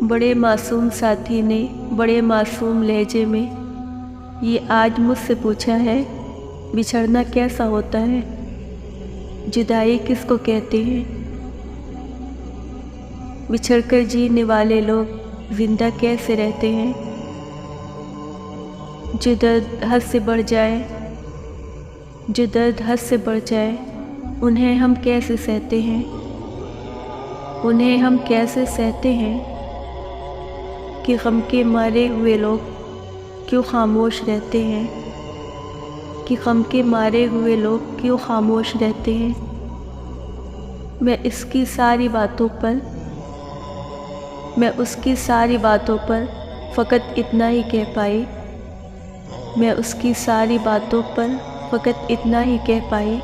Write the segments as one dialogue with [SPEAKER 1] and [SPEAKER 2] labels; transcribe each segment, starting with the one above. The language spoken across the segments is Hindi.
[SPEAKER 1] बड़े मासूम साथी ने बड़े मासूम लहजे में ये आज मुझसे पूछा है, बिछड़ना कैसा होता है, जुदाई किसको कहते हैं। बिछड़कर जीने वाले लोग जिंदा कैसे रहते हैं। जो दर्द हद से बढ़ जाए, जो दर्द हद से बढ़ जाए, उन्हें हम कैसे सहते हैं, उन्हें हम कैसे सहते हैं कि गम के मारे हुए लोग क्यों खामोश रहते हैं, कि गम के मारे हुए लोग क्यों खामोश रहते हैं। मैं इसकी सारी बातों पर, मैं उसकी सारी बातों पर फ़कत इतना ही कह पाई, मैं उसकी सारी बातों पर फ़कत इतना ही कह पाई।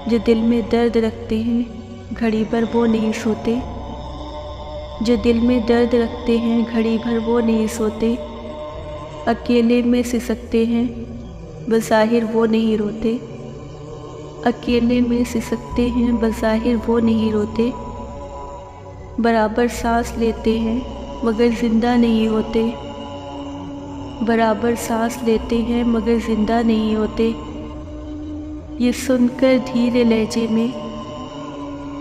[SPEAKER 1] जो दिल में दर्द रखते हैं घड़ी भर वो नहीं सोते, जो दिल में दर्द रखते हैं घड़ी भर वो नहीं सोते। अकेले में सिसकते हैं बज़ाहिर वो नहीं रोते, अकेले में सिसकते हैं बज़ाहिर वो नहीं रोते। बराबर सांस लेते हैं मगर ज़िंदा नहीं होते, बराबर सांस लेते हैं मगर ज़िंदा नहीं होते। ये सुनकर धीरे लहजे में,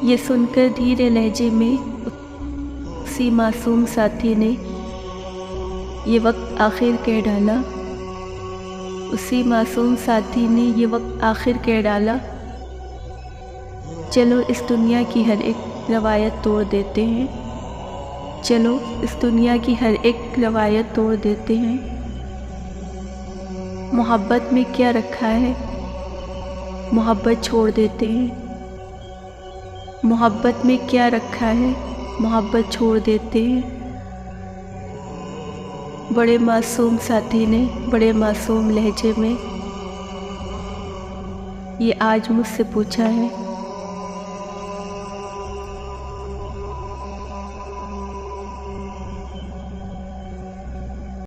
[SPEAKER 1] ये सुनकर धीरे लहजे में उसी मासूम साथी ने ये वक्त आखिर कह डाला, उसी मासूम साथी ने ये वक्त आखिर कह डाला। चलो इस दुनिया की हर एक रवायत तोड़ देते हैं, चलो इस दुनिया की हर एक रवायत तोड़ देते हैं। मोहब्बत में क्या रखा है, मोहब्बत छोड़ देते हैं। मोहब्बत में क्या रखा है, मोहब्बत छोड़ देते हैं। बड़े मासूम साथी ने बड़े मासूम लहजे में ये आज मुझसे पूछा है,